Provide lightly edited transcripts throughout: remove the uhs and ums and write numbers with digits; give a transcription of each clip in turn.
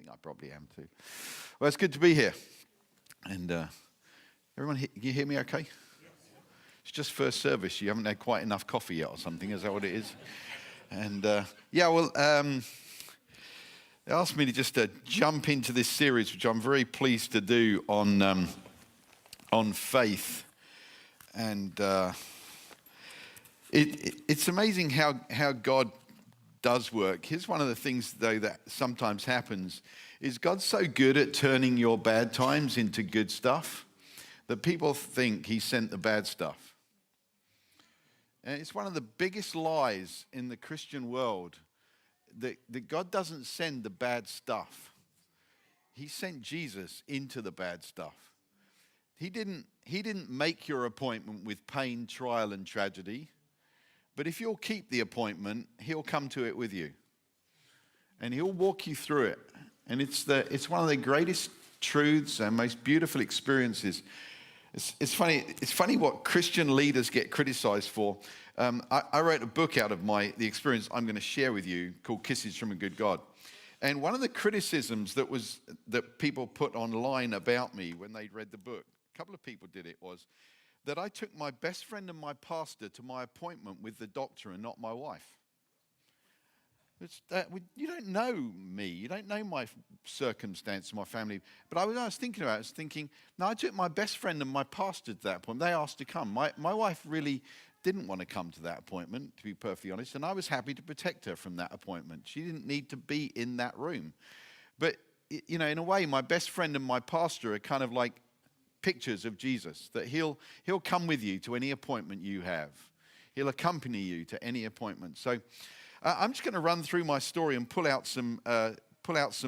think I probably am too. Well, it's good to be here. And everyone, can you hear me okay? Yes. It's just first service. You haven't had quite enough coffee yet or something. Is that what it is? And they asked me to just jump into this series, which I'm very pleased to do on faith. And it's amazing how God does work. Here's one of the things, though, that sometimes happens, is God's so good at turning your bad times into good stuff that people think he sent the bad stuff. And it's one of the biggest lies in the Christian world that God doesn't send the bad stuff. He sent Jesus into the bad stuff. He didn't make your appointment with pain, trial, and tragedy. But if you'll keep the appointment, he'll come to it with you. And he'll walk you through it. And it's one of the greatest truths and most beautiful experiences. It's funny what Christian leaders get criticized for. I wrote a book out of the experience I'm going to share with you called Kisses from a Good God. And one of the criticisms that people put online about me when they'd read the book, a couple of people did it, was that I took my best friend and my pastor to my appointment with the doctor and not my wife. You don't know me. You don't know my circumstance, my family. But I was thinking about it. I was thinking, no, I took my best friend and my pastor to that appointment. They asked to come. My wife really didn't want to come to that appointment, to be perfectly honest, and I was happy to protect her from that appointment. She didn't need to be in that room. But, in a way, my best friend and my pastor are kind of like pictures of Jesus, that he'll come with you to any appointment you have. He'll accompany you to any appointment. So I'm just going to run through my story and pull out some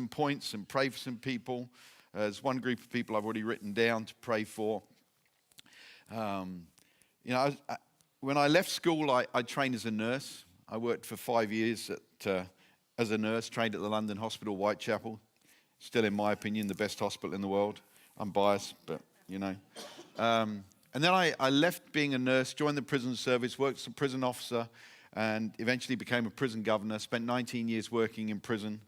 points and pray for some people. There's one group of people I've already written down to pray for. When I left school, I trained as a nurse. I worked for 5 years as a nurse, trained at the London Hospital, Whitechapel. Still, in my opinion, the best hospital in the world. I'm biased, but and then I left being a nurse, joined the prison service, worked as a prison officer, and eventually became a prison governor. Spent 19 years working in prison.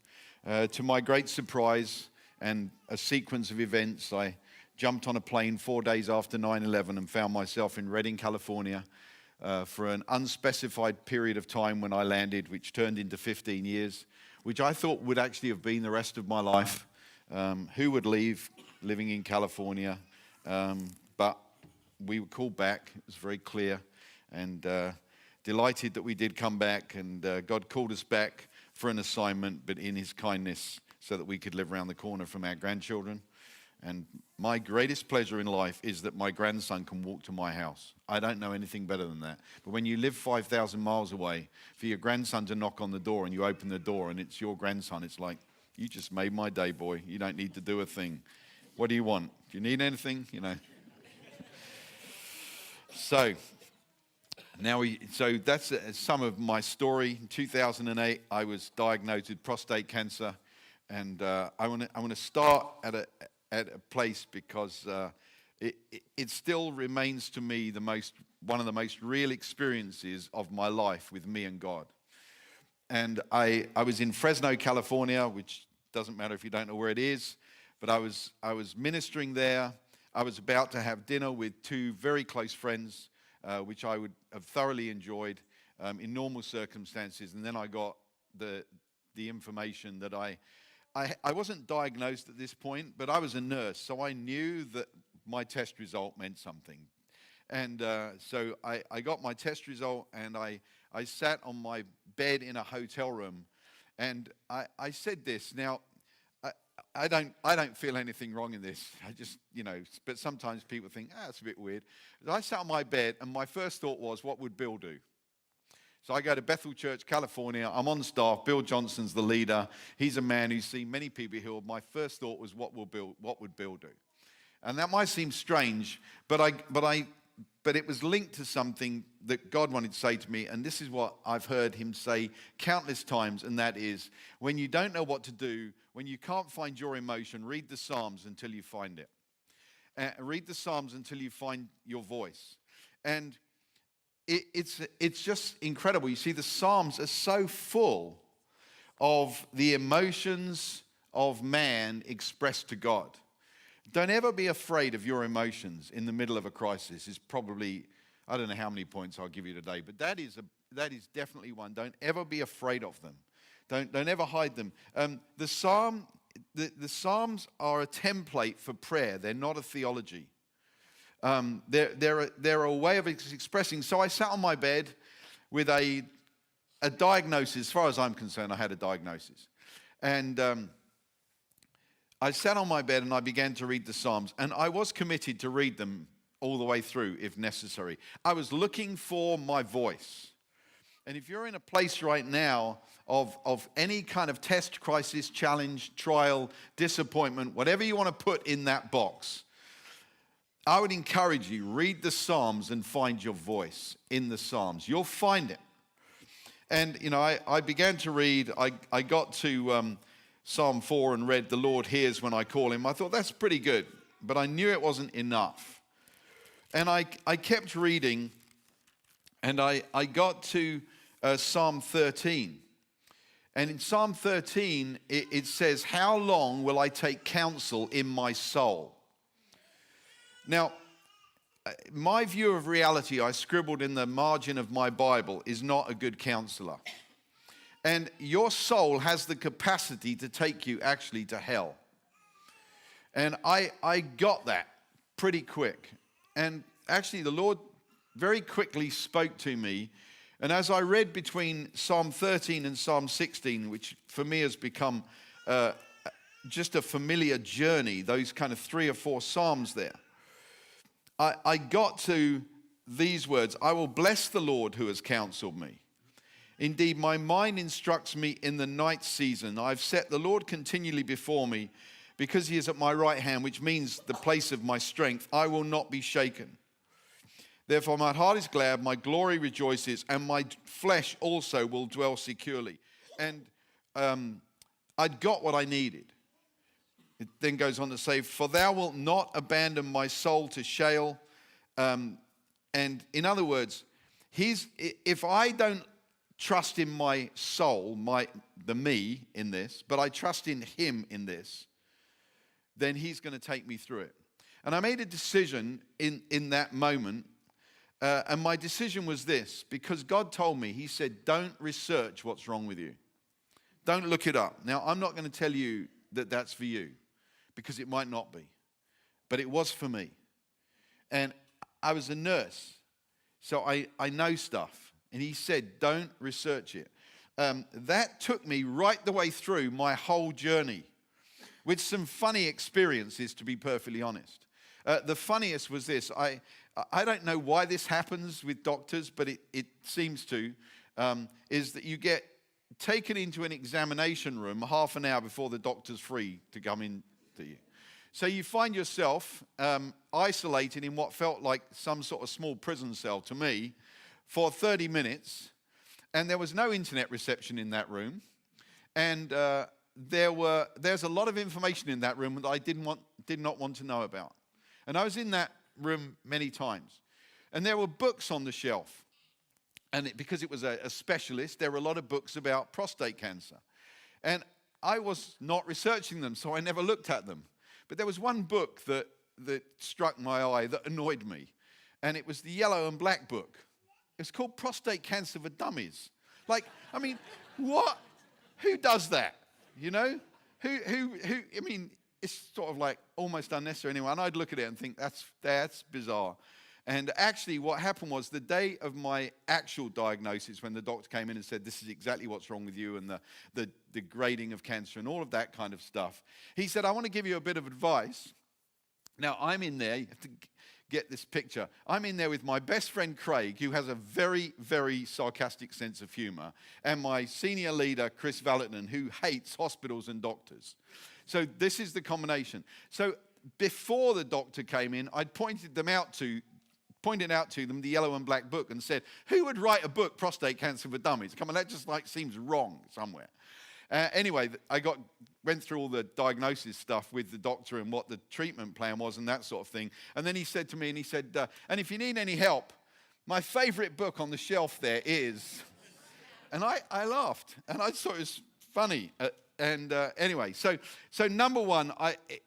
To my great surprise and a sequence of events, I jumped on a plane 4 days after 9/11 and found myself in Redding, California, for an unspecified period of time when I landed, which turned into 15 years, which I thought would actually have been the rest of my life. Who would leave living in California? But we were called back. It was very clear, and delighted that we did come back, and God called us back for an assignment, but in his kindness, so that we could live around the corner from our grandchildren. And my greatest pleasure in life is that my grandson can walk to my house. I don't know anything better than that. But when you live 5,000 miles away, for your grandson to knock on the door and you open the door and it's your grandson, it's like, you just made my day, boy. You don't need to do a thing. What do you want? Do you need anything? So that's some of my story. In 2008, I was diagnosed with prostate cancer, and I want to start at a place because it still remains to me one of the most real experiences of my life with me and God. And I was in Fresno, California, which doesn't matter if you don't know where it is, but I was ministering there. I was about to have dinner with two very close friends, which I would have thoroughly enjoyed in normal circumstances. And then I got the information that I wasn't diagnosed at this point, but I was a nurse, so I knew that my test result meant something. And so I got my test result, and I sat on my bed in a hotel room, and I said this. Now, I don't feel anything wrong in this. I just, but sometimes people think, it's a bit weird. I sat on my bed, and my first thought was, what would Bill do? So I go to Bethelchurch, California. I'm on staff. Bill Johnson's the leader. He's a man who's seen many people healed. My first thought was, what would Bill do? And that might seem strange, but it was linked to something that God wanted to say to me, and this is what I've heard him say countless times, and that is, when you don't know what to do, when you can't find your emotion, read the Psalms until you find it. Read the Psalms until you find your voice. And it's just incredible. You see, the Psalms are so full of the emotions of man expressed to God. Don't ever be afraid of your emotions in the middle of a crisis. Is probably, I don't know how many points I'll give you today, but that is definitely one. Don't ever be afraid of them. Don't ever hide them. The Psalms are a template for prayer. They're not a theology. They're a way of expressing. So I sat on my bed with a diagnosis. As far as I'm concerned, I had a diagnosis. And I sat on my bed and I began to read the Psalms. And I was committed to read them all the way through if necessary. I was looking for my voice. And if you're in a place right now of any kind of test, crisis, challenge, trial, disappointment, whatever you want to put in that box, I would encourage you, read the Psalms and find your voice in the Psalms. You'll find it. And, I began to read. I got to Psalm 4 and read, "The Lord hears when I call him." I thought, that's pretty good. But I knew it wasn't enough. And I kept reading, and I got to Psalm 13. And in Psalm 13, it says, "How long will I take counsel in my soul?" Now, my view of reality, I scribbled in the margin of my Bible, is not a good counselor. And your soul has the capacity to take you actually to hell. And I got that pretty quick. And actually the Lord very quickly spoke to me. And as I read between Psalm 13 and Psalm 16, which for me has become just a familiar journey, those kind of 3 or 4 Psalms there, I got to these words: "I will bless the Lord who has counseled me. Indeed, my mind instructs me in the night season. I've set the Lord continually before me, because he is at my right hand," which means the place of my strength. "I will not be shaken. Therefore my heart is glad, my glory rejoices, and my flesh also will dwell securely." And I'd got what I needed. It then goes on to say, "For thou wilt not abandon my soul to Sheol." And in other words, if I don't trust in my soul, the me in this, but I trust in him in this, then he's going to take me through it. And I made a decision in that moment. And my decision was this, because God told me, he said, "Don't research what's wrong with you. Don't look it up." Now, I'm not going to tell you that that's for you, because it might not be. But it was for me. And I was a nurse, so I know stuff. And he said, "Don't research it." That took me right the way through my whole journey, with some funny experiences, to be perfectly honest. The funniest was this. I don't know why this happens with doctors, but it seems to, is that you get taken into an examination room half an hour before the doctor's free to come in to you. So you find yourself isolated in what felt like some sort of small prison cell to me for 30 minutes, and there was no internet reception in that room, and there's a lot of information in that room that I did not want to know about. And I was in that room many times, and there were books on the shelf, and because it was a specialist, there were a lot of books about prostate cancer, and I was not researching them, so I never looked at them. But there was one book that struck my eye, that annoyed me, and it was the yellow and black book. It's called "Prostate Cancer for Dummies." Like, I mean, what? Who does that? You know? Who? I mean, it's sort of like almost unnecessary anyway. And I'd look at it and think, that's bizarre. And actually what happened was, the day of my actual diagnosis, when the doctor came in and said, "This is exactly what's wrong with you," and the grading of cancer and all of that kind of stuff, he said, "I want to give you a bit of advice." Now, I'm in there. You have to get this picture. I'm in there with my best friend Craig, who has a very, very sarcastic sense of humor, and my senior leader, Chris Valentin, who hates hospitals and doctors. So this is the combination. So before the doctor came in, I'd pointed out to them the yellow and black book and said, "Who would write a book, Prostate Cancer for Dummies? Come on, that just seems wrong somewhere." Anyway, I went through all the diagnosis stuff with the doctor and what the treatment plan was and that sort of thing. And then he said to me, "And if you need any help, my favorite book on the shelf there is..." And I laughed, and I thought it was funny. And anyway, so number one,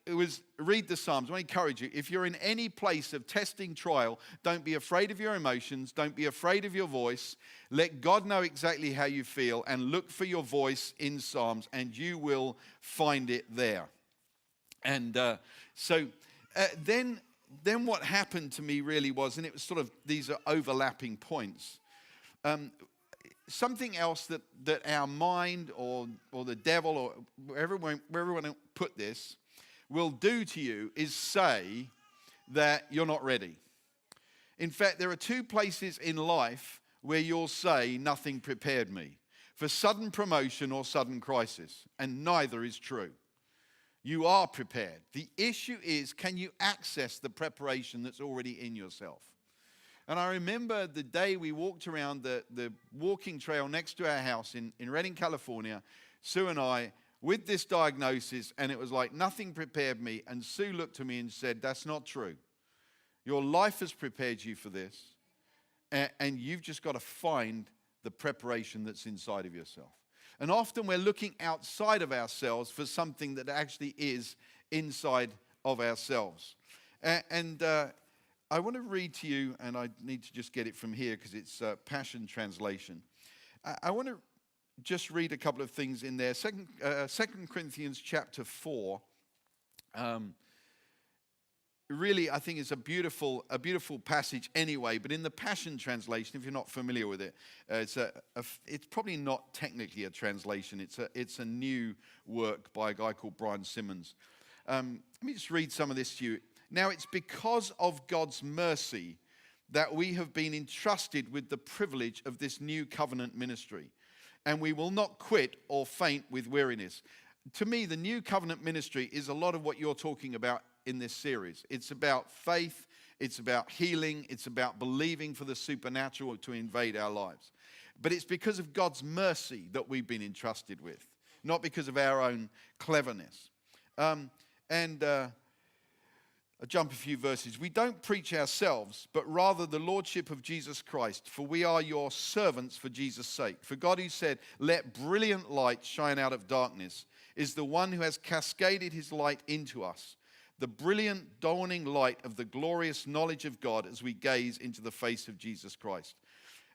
it was read the Psalms. I want to encourage you, if you're in any place of testing, trial, don't be afraid of your emotions. Don't be afraid of your voice. Let God know exactly how you feel and look for your voice in Psalms, and you will find it there. And then what happened to me really was, and it was sort of, these are overlapping points. Something else that our mind or the devil or wherever we want to put this will do to you is say that you're not ready. In fact, there are two places in life where you'll say nothing prepared me for sudden promotion or sudden crisis, and neither is true. You are prepared. The issue is, can you access the preparation that's already in yourself? And I remember the day we walked around the walking trail next to our house in Redding, California, Sue and I, with this diagnosis, and it was like nothing prepared me. And Sue looked at me and said, that's not true. Your life has prepared you for this, and you've just got to find the preparation that's inside of yourself. And often we're looking outside of ourselves for something that actually is inside of ourselves. And I want to read to you, and I need to just get it from here because it's Passion Translation. I want to just read a couple of things in there. Second Corinthians chapter 4. Really, I think it's a beautiful passage anyway. But in the Passion Translation, if you're not familiar with it, it's probably not technically a translation. It's a new work by a guy called Brian Simmons. Let me just read some of this to you. Now, it's because of God's mercy that we have been entrusted with the privilege of this new covenant ministry, and we will not quit or faint with weariness. To me, the new covenant ministry is a lot of what you're talking about in this series. It's about faith, it's about healing, it's about believing for the supernatural to invade our lives. But it's because of God's mercy that we've been entrusted with, not because of our own cleverness. I'll jump a few verses. We don't preach ourselves, but rather the lordship of Jesus Christ, for we are your servants for Jesus' sake. For God, who said, let brilliant light shine out of darkness, is the one who has cascaded his light into us, the brilliant dawning light of the glorious knowledge of God as we gaze into the face of Jesus Christ.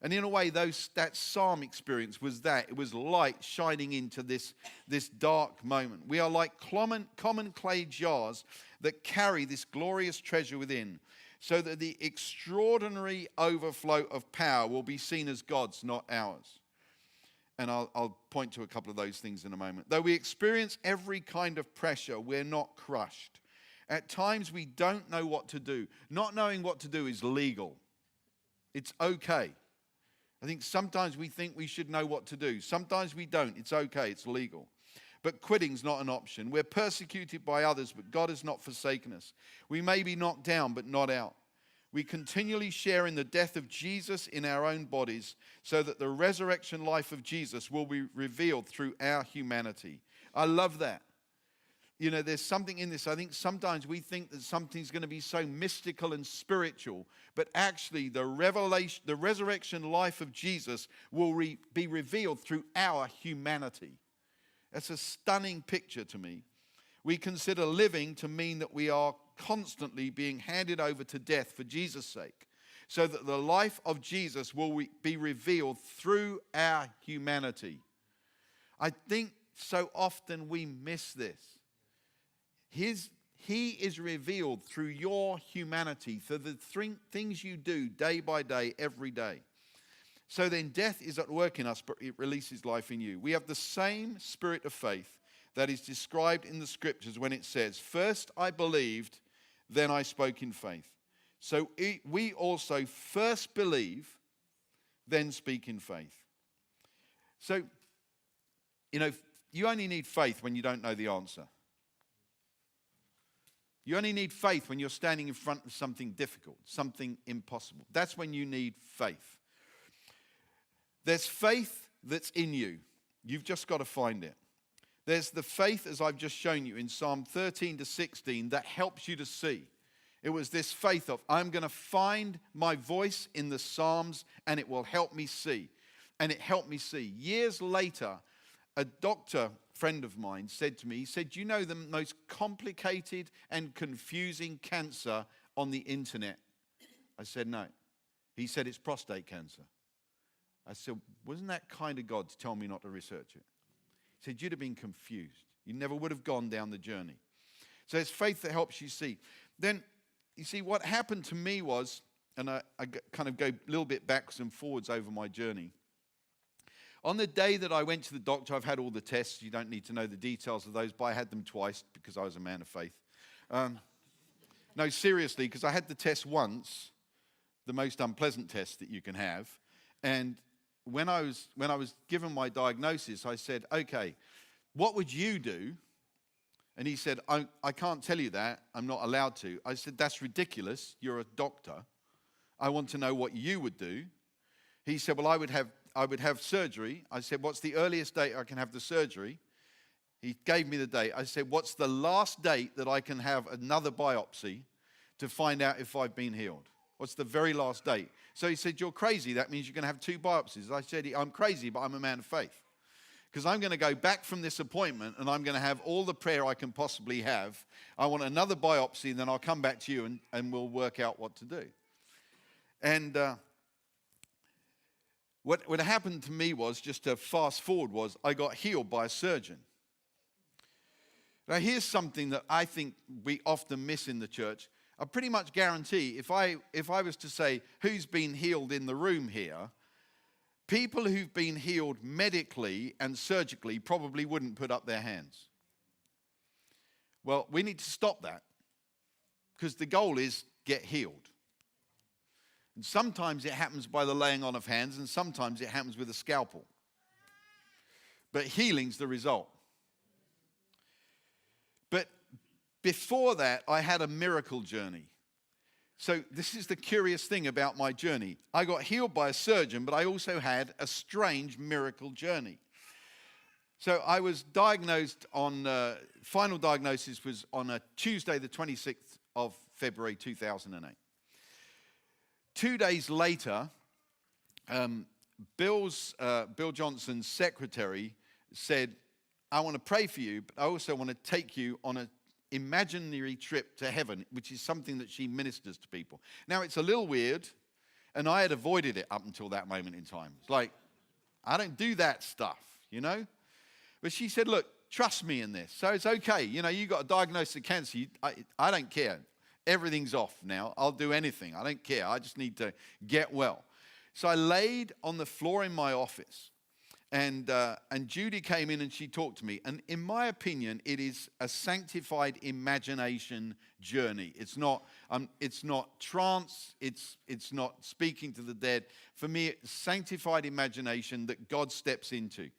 And in a way, that psalm experience was that. It was light shining into this dark moment. We are like common clay jars that carry this glorious treasure within, so that the extraordinary overflow of power will be seen as God's, not ours. And I'll point to a couple of those things in a moment. Though we experience every kind of pressure, we're not crushed. At times, we don't know what to do. Not knowing what to do is legal. It's okay. I think sometimes we think we should know what to do. Sometimes we don't. It's okay. It's legal. But quitting's not an option. We're persecuted by others, but God has not forsaken us. We may be knocked down, but not out. We continually share in the death of Jesus in our own bodies, so that the resurrection life of Jesus will be revealed through our humanity. I love that. You know, there's something in this. I think sometimes we think that something's going to be so mystical and spiritual, but actually the resurrection life of Jesus will be revealed through our humanity. That's a stunning picture to me. We consider living to mean that we are constantly being handed over to death for Jesus' sake, so that the life of Jesus will be revealed through our humanity. I think so often we miss this. He is revealed through your humanity, through the things you do day by day, every day. So then death is at work in us, but it releases life in you. We have the same spirit of faith that is described in the scriptures when it says, first I believed, then I spoke in faith. So we also first believe, then speak in faith. So, you know, you only need faith when you don't know the answer. You only need faith when you're standing in front of something difficult, something impossible. That's when you need faith. There's faith that's in you. You've just got to find it. There's the faith, as I've just shown you in Psalm 13 to 16, that helps you to see. It was this faith of, I'm going to find my voice in the Psalms and it will help me see. And it helped me see. Years later, a doctor friend of mine, said to me, he said, "Do you know the most complicated and confusing cancer on the internet?" I said, "No." He said, "It's prostate cancer." I said, "Wasn't that kind of God to tell me not to research it?" He said, "You'd have been confused. You never would have gone down the journey." So it's faith that helps you see. Then, you see, what happened to me was, and I kind of go a little bit backwards and forwards over my journey. On the day that I went to the doctor, I've had all the tests. You don't need to know the details of those, but I had them twice because I was a man of faith. No, seriously, because I had the test once, the most unpleasant test that you can have. And when I was given my diagnosis, I said, "Okay, what would you do?" And he said, I can't tell you that. I'm not allowed to." I said, "That's ridiculous. You're a doctor. I want to know what you would do." He said, "Well, I would have surgery." I said, "What's the earliest date I can have the surgery?" He gave me the date. I said, "What's the last date that I can have another biopsy to find out if I've been healed? What's the very last date?" So he said, "You're crazy. That means you're going to have 2 biopsies." I said, "I'm crazy, but I'm a man of faith. Because I'm going to go back from this appointment and I'm going to have all the prayer I can possibly have. I want another biopsy, and then I'll come back to you and we'll work out what to do." And what happened to me was, just to fast forward, was I got healed by a surgeon. Now here's something that I think we often miss in the church. I pretty much guarantee if I was to say who's been healed in the room here, people who've been healed medically and surgically probably wouldn't put up their hands. Well, we need to stop that, because the goal is get healed. And sometimes it happens by the laying on of hands, and sometimes it happens with a scalpel. But healing's the result. But before that, I had a miracle journey. So this is the curious thing about my journey. I got healed by a surgeon, but I also had a strange miracle journey. So I was diagnosed on, final diagnosis was on a Tuesday, the 26th of February 2008. 2 days later, Bill Johnson's secretary said, "I want to pray for you, but I also want to take you on an imaginary trip to heaven," which is something that she ministers to people. Now, it's a little weird, and I had avoided it up until that moment in time. It's like, I don't do that stuff, you know? But she said, "Look, trust me in this. So it's okay. You know, you got a diagnosis of cancer. I don't care. Everything's off now. I'll do anything. I don't care. I just need to get well." So I laid on the floor in my office, and Judy came in and she talked to me. And in my opinion, it is a sanctified imagination journey. It's not trance. It's not speaking to the dead. For me, it's sanctified imagination that God steps into.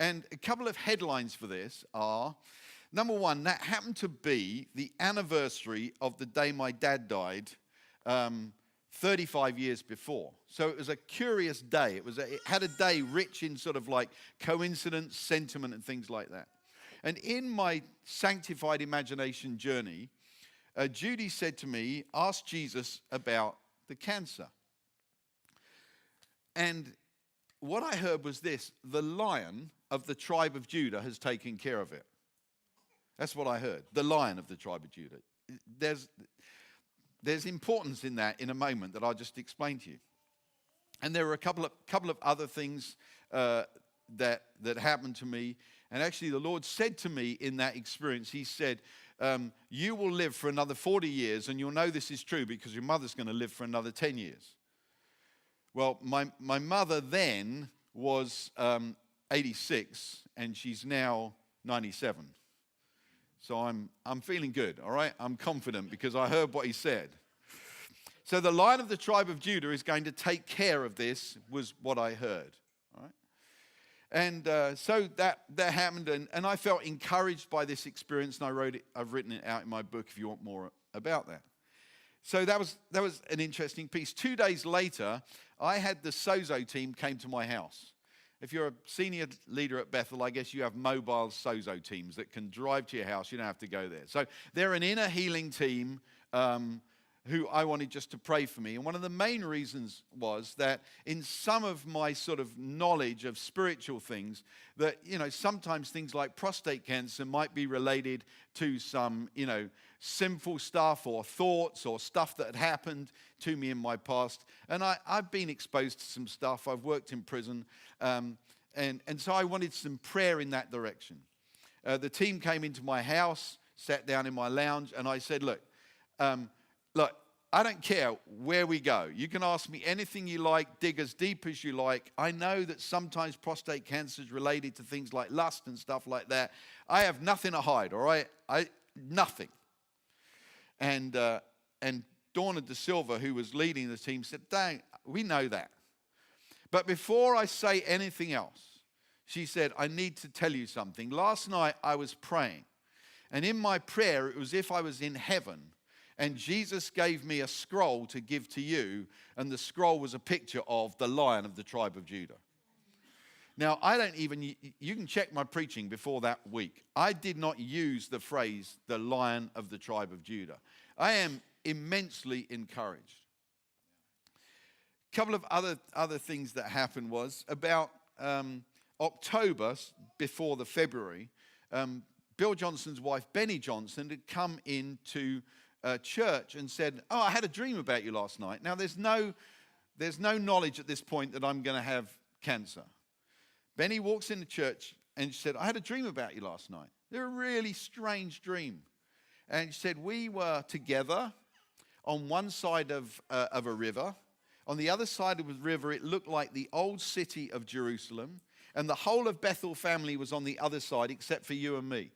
And a couple of headlines for this are, number one, that happened to be the anniversary of the day my dad died 35 years before. So it was a curious day. It had a day rich in sort of like coincidence, sentiment, and things like that. And in my sanctified imagination journey, Judy said to me, "Ask Jesus about the cancer." And what I heard was this: the Lion of the tribe of Judah has taken care of it. That's what I heard. The Lion of the tribe of Judah. There's importance in that in a moment that I'll just explain to you. And there were a couple of other things that happened to me. And actually the Lord said to me in that experience, He said, "You will live for another 40 years, and you'll know this is true because your mother's going to live for another 10 years. Well, my mother then was 86, and she's now 97. So I'm feeling good, all right? I'm confident because I heard what He said. So the Lion of the tribe of Judah is going to take care of this, was what I heard, all right? And so that happened, and I felt encouraged by this experience, and I've written it out in my book if you want more about that. So that was an interesting piece. 2 days later, I had the Sozo team came to my house. If you're a senior leader at Bethel, I guess you have mobile Sozo teams that can drive to your house. You don't have to go there. So they're an inner healing team who I wanted just to pray for me. And one of the main reasons was that in some of my sort of knowledge of spiritual things, that, sometimes things like prostate cancer might be related to some, sinful stuff or thoughts or stuff that had happened to me in my past. And I've been exposed to some stuff. I've worked in prison. And so I wanted some prayer in that direction. The team came into my house, sat down in my lounge, and I said, look, I don't care where we go. You can ask me anything you like, dig as deep as you like. I know that sometimes prostate cancer is related to things like lust and stuff like that. I have nothing to hide, all right? Nothing. And Donna De Silva, who was leading the team, said, "Dang, we know that. But before I say anything else," she said, "I need to tell you something. Last night I was praying, and in my prayer it was as if I was in heaven, and Jesus gave me a scroll to give to you, and the scroll was a picture of the Lion of the tribe of Judah." Now, you can check my preaching before that week. I did not use the phrase, the Lion of the tribe of Judah. I am immensely encouraged. A couple of other things that happened was about October, before the February, Bill Johnson's wife, Benny Johnson, had come into church and said, "Oh, I had a dream about you last night." Now, there's no knowledge at this point that I'm going to have cancer. Benny walks into church and she said, "I had a dream about you last night." They're a really strange dream. And she said, "We were together on one side of a river. On the other side of the river, it looked like the old city of Jerusalem. And the whole of Bethel family was on the other side except for you and me.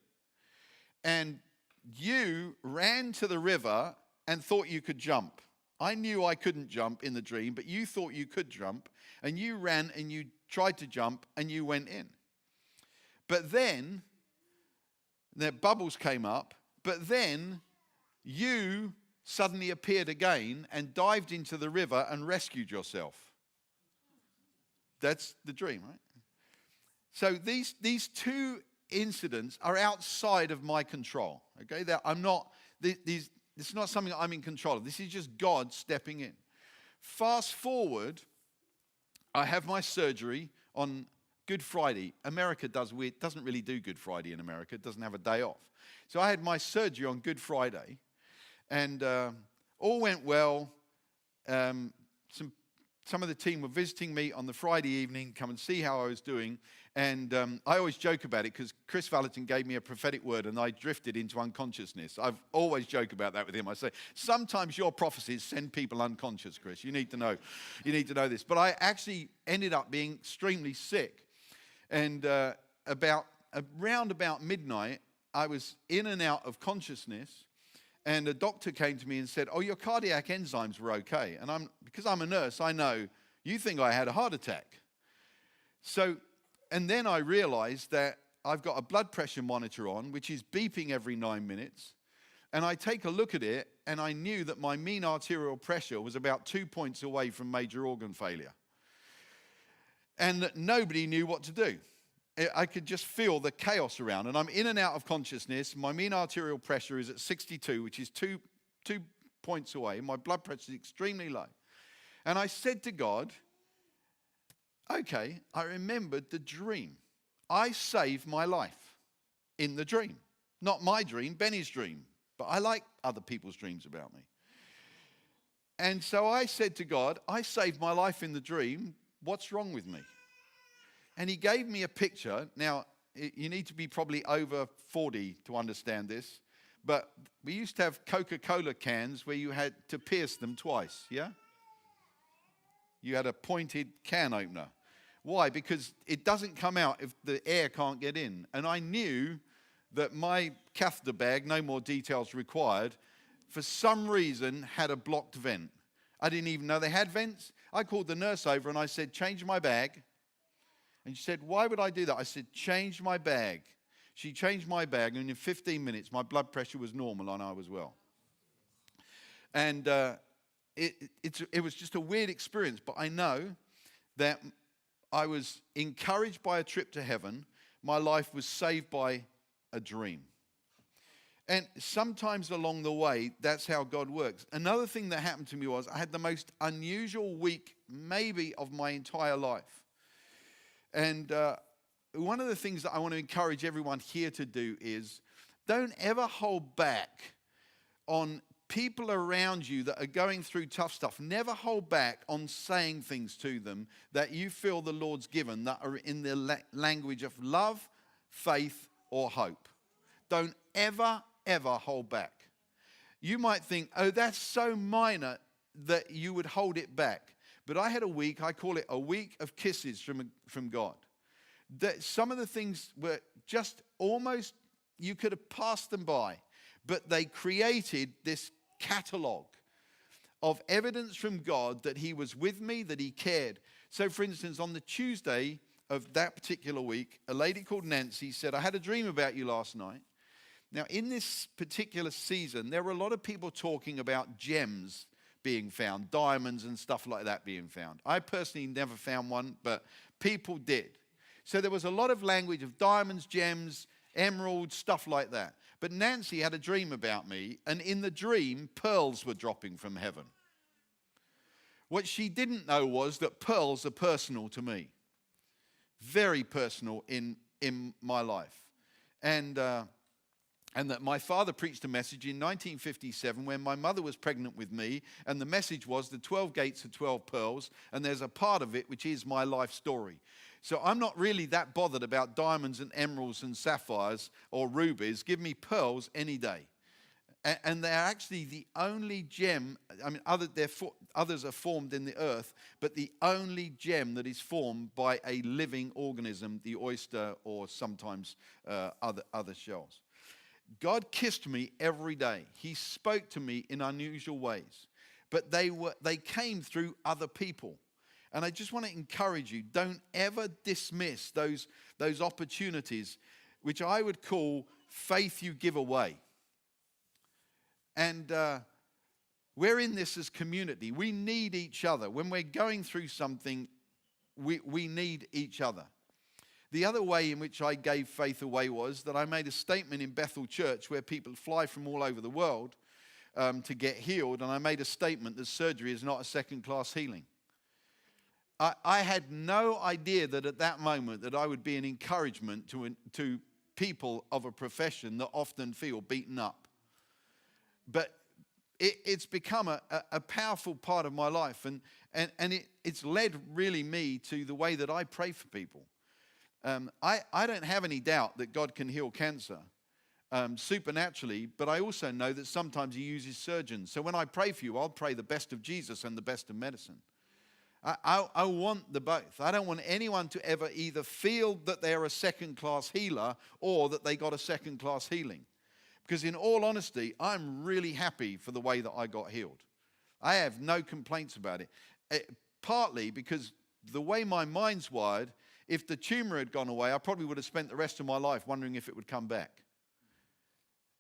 And you ran to the river and thought you could jump. I knew I couldn't jump in the dream, but you thought you could jump. And you ran and you tried to jump and you went in. But then, the bubbles came up, but then you suddenly appeared again and dived into the river and rescued yourself." That's the dream, right? So these two incidents are outside of my control. Okay, this is not something I'm in control of. This is just God stepping in. Fast forward, I have my surgery on Good Friday. America doesn't really do Good Friday in America. It doesn't have a day off. So I had my surgery on Good Friday, and all went well. Some of the team were visiting me on the Friday evening, come and see how I was doing. And I always joke about it because Chris Valentin gave me a prophetic word and I drifted into unconsciousness. I've always joked about that with him. I say, sometimes your prophecies send people unconscious, Chris. You need to know this. But I actually ended up being extremely sick. And around about midnight, I was in and out of consciousness. And a doctor came to me and said, "Oh, your cardiac enzymes were okay." And because I'm a nurse, I know, you think I had a heart attack. And then I realized that I've got a blood pressure monitor on, which is beeping every 9 minutes. And I take a look at it, and I knew that my mean arterial pressure was about 2 points away from major organ failure. And that nobody knew what to do. I could just feel the chaos around, and I'm in and out of consciousness. My mean arterial pressure is at 62, which is two points away. My blood pressure is extremely low. And I said to God, okay, I remembered the dream. I saved my life in the dream. Not my dream, Benny's dream. But I like other people's dreams about me. And so I said to God, I saved my life in the dream. What's wrong with me? And he gave me a picture. Now, you need to be probably over 40 to understand this. But we used to have Coca-Cola cans where you had to pierce them twice, yeah? You had a pointed can opener. Why? Because it doesn't come out if the air can't get in. And I knew that my catheter bag, no more details required, for some reason had a blocked vent. I didn't even know they had vents. I called the nurse over and I said, change my bag. And she said, why would I do that? I said, change my bag. She changed my bag, and in 15 minutes, my blood pressure was normal and I was well. And it was just a weird experience, but I know that I was encouraged by a trip to heaven. My life was saved by a dream. And sometimes along the way, that's how God works. Another thing that happened to me was I had the most unusual week maybe of my entire life. And one of the things that I want to encourage everyone here to do is don't ever hold back on people around you that are going through tough stuff. Never hold back on saying things to them that you feel the Lord's given that are in the language of love, faith, or hope. Don't ever hold back. You might think, oh, that's so minor that you would hold it back. But I had a week, I call it a week of kisses from God. That some of the things were just almost, you could have passed them by. But they created this catalogue of evidence from God that he was with me, that he cared. So, for instance, on the Tuesday of that particular week, a lady called Nancy said, I had a dream about you last night. Now, in this particular season, there were a lot of people talking about gems being found, diamonds and stuff like that being found. I personally never found one, but people did. So there was a lot of language of diamonds, gems, emeralds, stuff like that. But Nancy had a dream about me, and in the dream, pearls were dropping from heaven. What she didn't know was that pearls are personal to me. Very personal in my life. And that my father preached a message in 1957 when my mother was pregnant with me, and the message was the 12 gates of 12 pearls, and there's a part of it which is my life story. So I'm not really that bothered about diamonds and emeralds and sapphires or rubies. Give me pearls any day. And they're actually the only gem, I mean, others are formed in the earth, but the only gem that is formed by a living organism, the oyster or sometimes other shells. God kissed me every day. He spoke to me in unusual ways. But they came through other people. And I just want to encourage you, don't ever dismiss those opportunities, which I would call faith you give away. And we're in this as community. We need each other. When we're going through something, we need each other. The other way in which I gave faith away was that I made a statement in Bethelchurch where people fly from all over the world to get healed. And I made a statement that surgery is not a second-class healing. I had no idea that at that moment that I would be an encouragement to people of a profession that often feel beaten up. But it's become a powerful part of my life. And it's led really me to the way that I pray for people. I don't have any doubt that God can heal cancer supernaturally, but I also know that sometimes he uses surgeons. So when I pray for you, I'll pray the best of Jesus and the best of medicine. I want the both. I don't want anyone to ever either feel that they're a second-class healer or that they got a second-class healing. Because in all honesty, I'm really happy for the way that I got healed. I have no complaints about it. Partly because the way my mind's wired, if the tumor had gone away, I probably would have spent the rest of my life wondering if it would come back.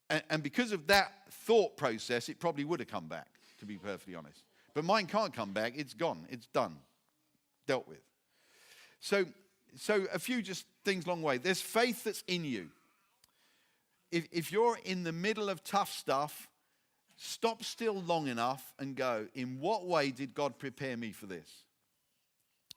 And because of that thought process, it probably would have come back, to be perfectly honest. But mine can't come back. It's gone. It's done. Dealt with. So a few just things along the way. There's faith that's in you. If you're in the middle of tough stuff, stop still long enough and go, in what way did God prepare me for this?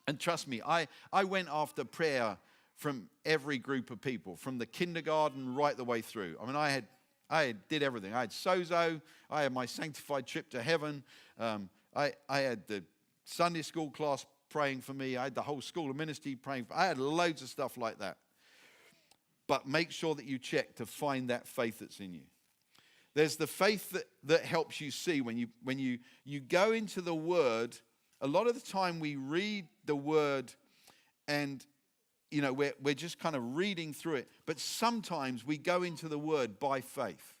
And trust me, I went after prayer from every group of people, from the kindergarten right the way through. I mean, I did everything. I had sozo. I had my sanctified trip to heaven. I had the Sunday school class praying for me. I had the whole school of ministry praying for me. I had loads of stuff like that. But make sure that you check to find that faith that's in you. There's the faith that helps you see when you go into the Word. A lot of the time we read the Word and, you know, we're just kind of reading through it. But sometimes we go into the Word by faith.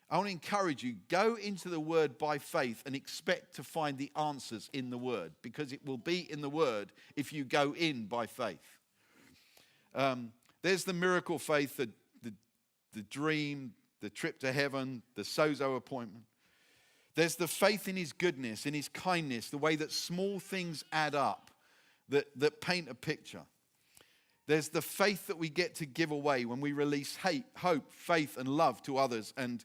I want to encourage you, go into the Word by faith and expect to find the answers in the Word, because it will be in the Word if you go in by faith. There's the miracle faith, the dream, the trip to heaven, the sozo appointment. There's the faith in his goodness, in his kindness, the way that small things add up, that paint a picture. There's the faith that we get to give away when we release hope, faith, and love to others. And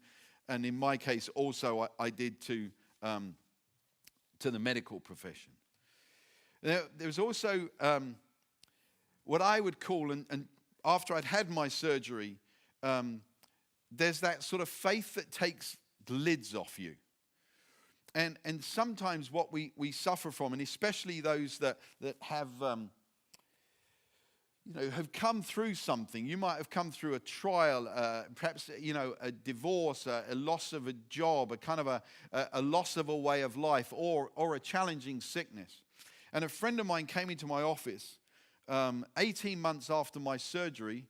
in my case, also, I did to the medical profession. There's also what I would call, and after I'd had my surgery, there's that sort of faith that takes the lids off you. And sometimes what we suffer from, and especially those that have, have come through something. You might have come through a trial, perhaps, a divorce, a loss of a job, a kind of a loss of a way of life, or a challenging sickness. And a friend of mine came into my office 18 months after my surgery.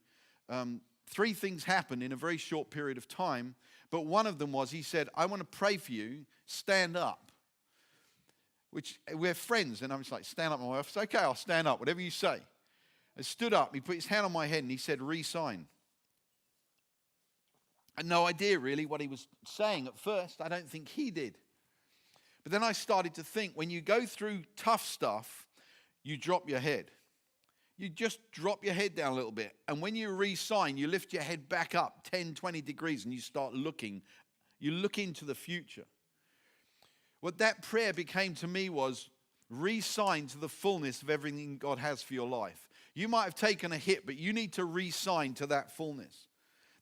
3 things happened in a very short period of time, but one of them was, he said, I want to pray for you, stand up. Which, we're friends, and I'm just like, stand up in my office. Okay, I'll stand up, whatever you say. I stood up, he put his hand on my head, and he said, re-sign. I had no idea, really, what he was saying at first. I don't think he did. But then I started to think, when you go through tough stuff, you drop your head. You just drop your head down a little bit. And when you re-sign, you lift your head back up 10, 20 degrees, and you start looking. You look into the future. What that prayer became to me was, re-sign to the fullness of everything God has for your life. You might have taken a hit, but you need to re-sign to that fullness.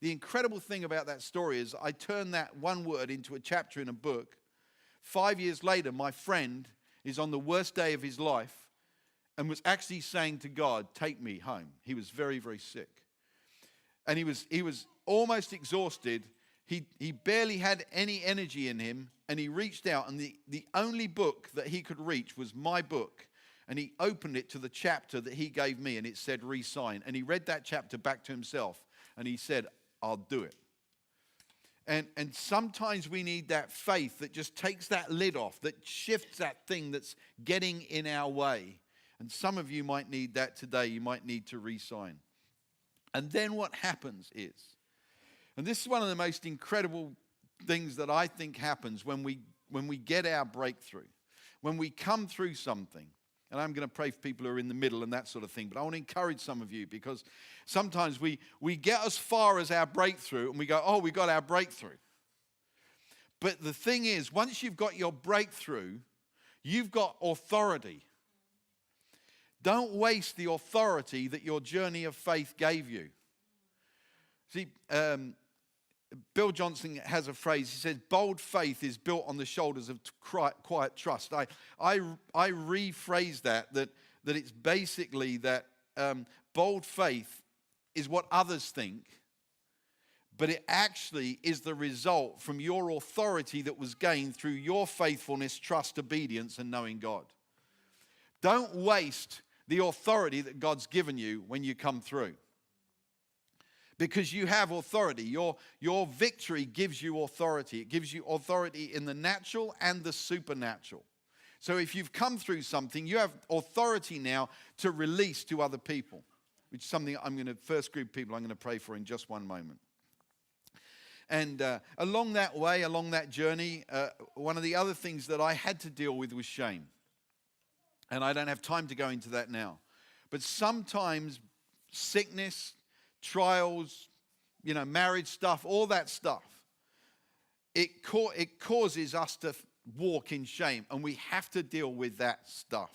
The incredible thing about that story is I turned that one word into a chapter in a book. 5 years later, my friend is on the worst day of his life and was actually saying to God, take me home. He was very, very sick. And he was almost exhausted. He barely had any energy in him, and he reached out, and the only book that he could reach was my book. And he opened it to the chapter that he gave me, and it said re-sign. And he read that chapter back to himself, and he said, I'll do it. And sometimes we need that faith that just takes that lid off, that shifts that thing that's getting in our way. And some of you might need that today. You might need to re-sign. And then what happens is, and this is one of the most incredible things that I think happens when we get our breakthrough, when we come through something. And I'm going to pray for people who are in the middle and that sort of thing. But I want to encourage some of you, because sometimes we get as far as our breakthrough and we go, oh, we got our breakthrough. But the thing is, once you've got your breakthrough, you've got authority. Don't waste the authority that your journey of faith gave you. See, Bill Johnson has a phrase. He says, bold faith is built on the shoulders of quiet trust. I rephrase that it's basically that bold faith is what others think, but it actually is the result from your authority that was gained through your faithfulness, trust, obedience, and knowing God. Don't waste the authority that God's given you when you come through. Because you have authority. Your victory gives you authority. It gives you authority in the natural and the supernatural. So if you've come through something, you have authority now to release to other people, which is something first group of people I'm going to pray for in just one moment. And along that way, along that journey, one of the other things that I had to deal with was shame. And I don't have time to go into that now. But sometimes sickness, trials, marriage stuff, all that stuff, it causes us to walk in shame, and we have to deal with that stuff.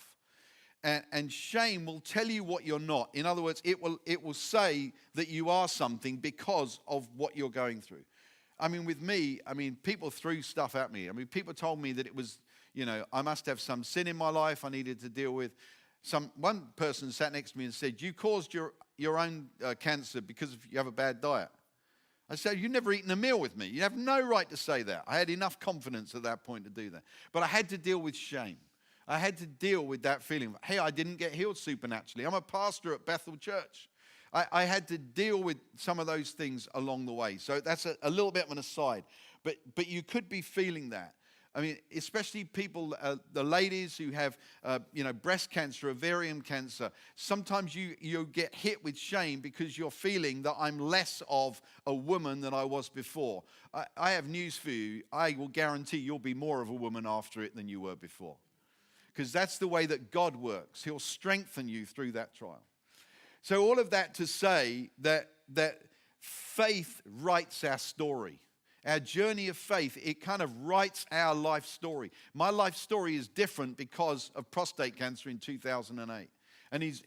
And shame will tell you what you're not. In other words, it will say that you are something because of what you're going through. With me, people threw stuff at me. People told me that it was, I must have some sin in my life I needed to deal with. One person sat next to me and said, you caused your own cancer because you have a bad diet. I said, you've never eaten a meal with me. You have no right to say that. I had enough confidence at that point to do that. But I had to deal with shame. I had to deal with that feeling. Hey, I didn't get healed supernaturally. I'm a pastor at Bethelchurch. I had to deal with some of those things along the way. So that's a little bit of an aside. But you could be feeling that. Especially people, the ladies who have, breast cancer, ovarian cancer. Sometimes you get hit with shame because you're feeling that I'm less of a woman than I was before. I have news for you. I will guarantee you'll be more of a woman after it than you were before. Because that's the way that God works. He'll strengthen you through that trial. So all of that to say that faith writes our story. Our journey of faith, it kind of writes our life story. My life story is different because of prostate cancer in 2008. And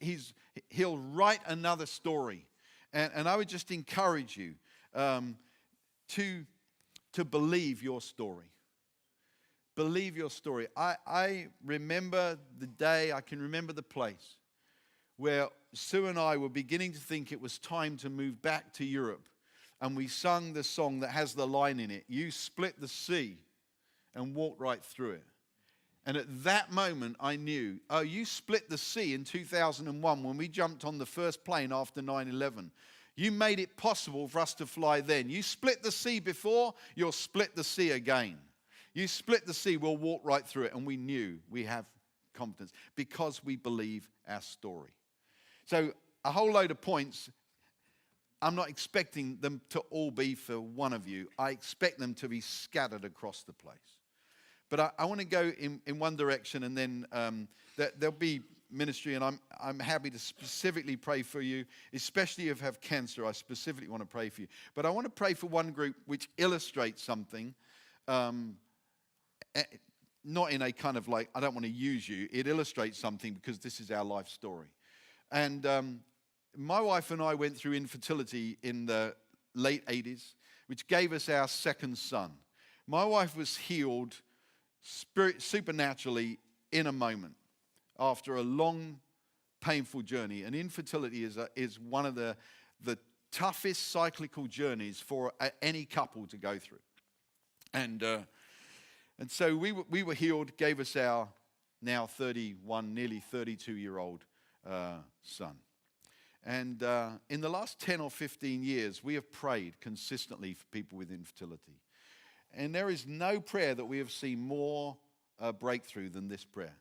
he'll write another story. And I would just encourage you to believe your story. Believe your story. I remember the day, I can remember the place where Sue and I were beginning to think it was time to move back to Europe. And we sung the song that has the line in it, "You split the sea and walked right through it." And at that moment, I knew, oh, you split the sea in 2001 when we jumped on the first plane after 9/11. You made it possible for us to fly then. You split the sea before, you'll split the sea again. You split the sea, we'll walk right through it. And we knew we have confidence because we believe our story. So a whole load of points. I'm not expecting them to all be for one of you. I expect them to be scattered across the place. But I want to go in one direction, and then there'll be ministry, and I'm happy to specifically pray for you, especially if you have cancer. I specifically want to pray for you. But I want to pray for one group which illustrates something, not in a kind of like, I don't want to use you. It illustrates something because this is our life story. And my wife and I went through infertility in the late 80s, which gave us our second son. My wife was healed supernaturally in a moment after a long, painful journey. And infertility is one of the toughest cyclical journeys for any couple to go through. And so we were healed, gave us our now 31, nearly 32-year-old son. And in the last 10 or 15 years, we have prayed consistently for people with infertility. And there is no prayer that we have seen more breakthrough than this prayer.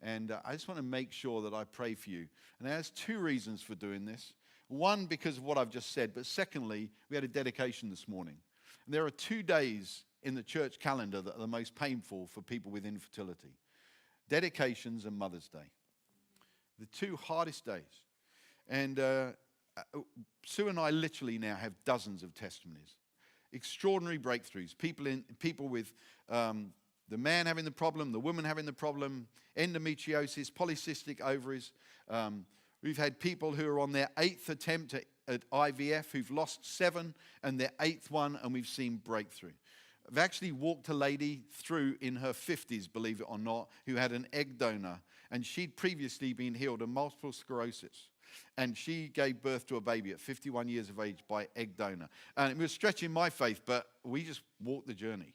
And I just want to make sure that I pray for you. And there's two reasons for doing this. One, because of what I've just said. But secondly, we had a dedication this morning. And there are 2 days in the church calendar that are the most painful for people with infertility. Dedications and Mother's Day. The two hardest days. And Sue and I literally now have dozens of testimonies. Extraordinary breakthroughs. People with the man having the problem, the woman having the problem, endometriosis, polycystic ovaries. We've had people who are on their 8th attempt at IVF who've lost 7 and their 8th one, and we've seen breakthrough. I've actually walked a lady through in her 50s, believe it or not, who had an egg donor, and she'd previously been healed of multiple sclerosis. And she gave birth to a baby at 51 years of age by egg donor. And it was stretching my faith, but we just walked the journey.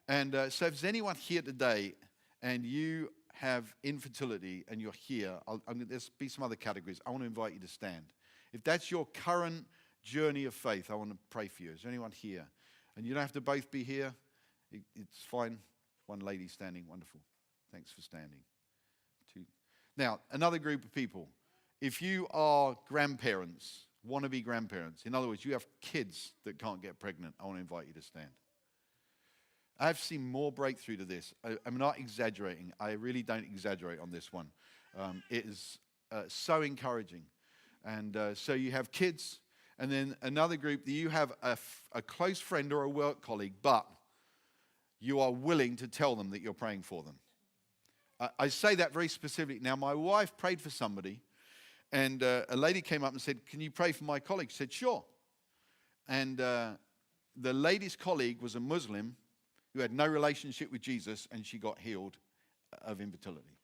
And so if there's anyone here today and you have infertility and you're here, there's be some other categories. I want to invite you to stand. If that's your current journey of faith, I want to pray for you. Is there anyone here? And you don't have to both be here. It's fine. One lady standing. Wonderful. Thanks for standing. 2. Now, another group of people. If you are grandparents, wannabe grandparents, in other words, you have kids that can't get pregnant, I want to invite you to stand. I've seen more breakthrough to this. I'm not exaggerating. I really don't exaggerate on this one. It is so encouraging. And so you have kids, and then another group that you have a close friend or a work colleague, but you are willing to tell them that you're praying for them. I say that very specifically. Now, my wife prayed for somebody, and a lady came up and said, "Can you pray for my colleague?" She said, "Sure." And the lady's colleague was a Muslim who had no relationship with Jesus, and she got healed of infertility.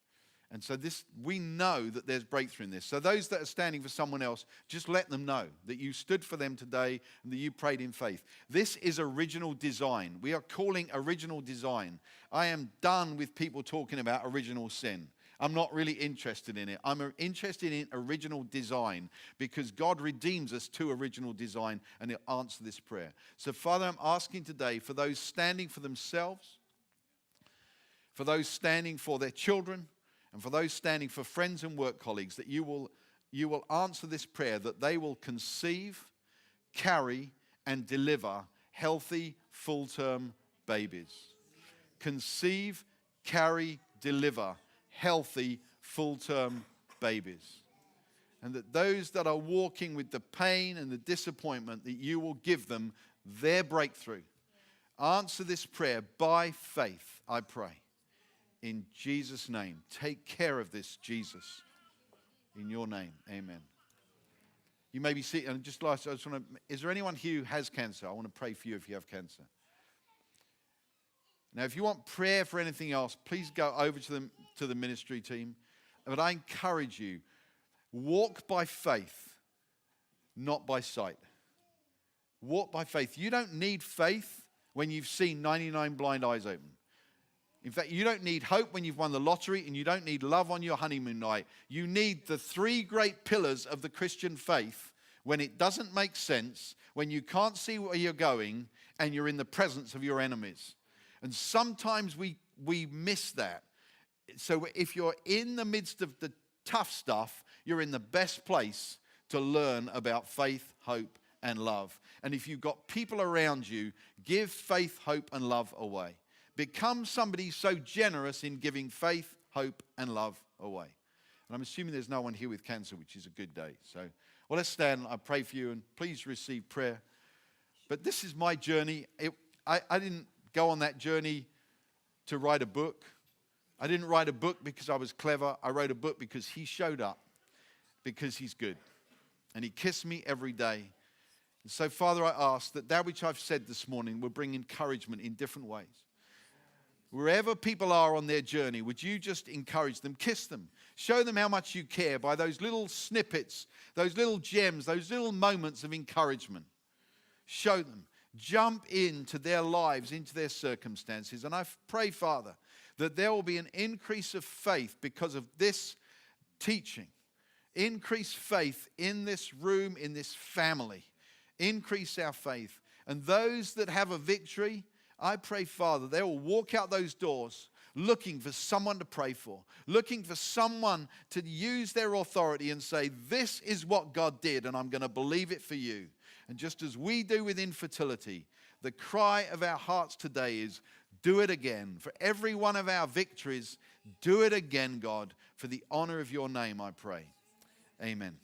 And so we know that there's breakthrough in this. So those that are standing for someone else, just let them know that you stood for them today and that you prayed in faith. This is original design. We are calling original design. I am done with people talking about original sin. I'm not really interested in it. I'm interested in original design because God redeems us to original design, and He'll answer this prayer. So, Father, I'm asking today for those standing for themselves, for those standing for their children, and for those standing for friends and work colleagues, that you will answer this prayer, that they will conceive, carry, and deliver healthy, full-term babies. Conceive, carry, deliver healthy, full-term babies. And that those that are walking with the pain and the disappointment, that you will give them their breakthrough. Answer this prayer by faith, I pray. In Jesus' name. Take care of this, Jesus. In your name, amen. You may be seated. And just last, is there anyone here who has cancer? I want to pray for you if you have cancer. Now, if you want prayer for anything else, please go over to the ministry team. But I encourage you, walk by faith, not by sight. Walk by faith. You don't need faith when you've seen 99 blind eyes open. In fact, you don't need hope when you've won the lottery, and you don't need love on your honeymoon night. You need the three great pillars of the Christian faith when it doesn't make sense, when you can't see where you're going, and you're in the presence of your enemies. And sometimes we miss that. So if you're in the midst of the tough stuff, you're in the best place to learn about faith, hope, and love. And if you've got people around you, give faith, hope, and love away. Become somebody so generous in giving faith, hope, and love away. And I'm assuming there's no one here with cancer, which is a good day. So, well, let's stand. I pray for you, and please receive prayer. But this is my journey. I didn't go on that journey to write a book. I didn't write a book because I was clever. I wrote a book because he showed up, because he's good. And he kissed me every day. And so, Father, I ask that which I've said this morning will bring encouragement in different ways. Wherever people are on their journey, would you just encourage them, kiss them, show them how much you care by those little snippets, those little gems, those little moments of encouragement. Show them. Jump into their lives, into their circumstances. And I pray, Father, that there will be an increase of faith because of this teaching. Increase faith in this room, in this family. Increase our faith. And those that have a victory, I pray, Father, they will walk out those doors looking for someone to pray for, looking for someone to use their authority and say, this is what God did, and I'm going to believe it for you. And just as we do with infertility, the cry of our hearts today is, do it again. For every one of our victories, do it again, God, for the honor of your name, I pray. Amen.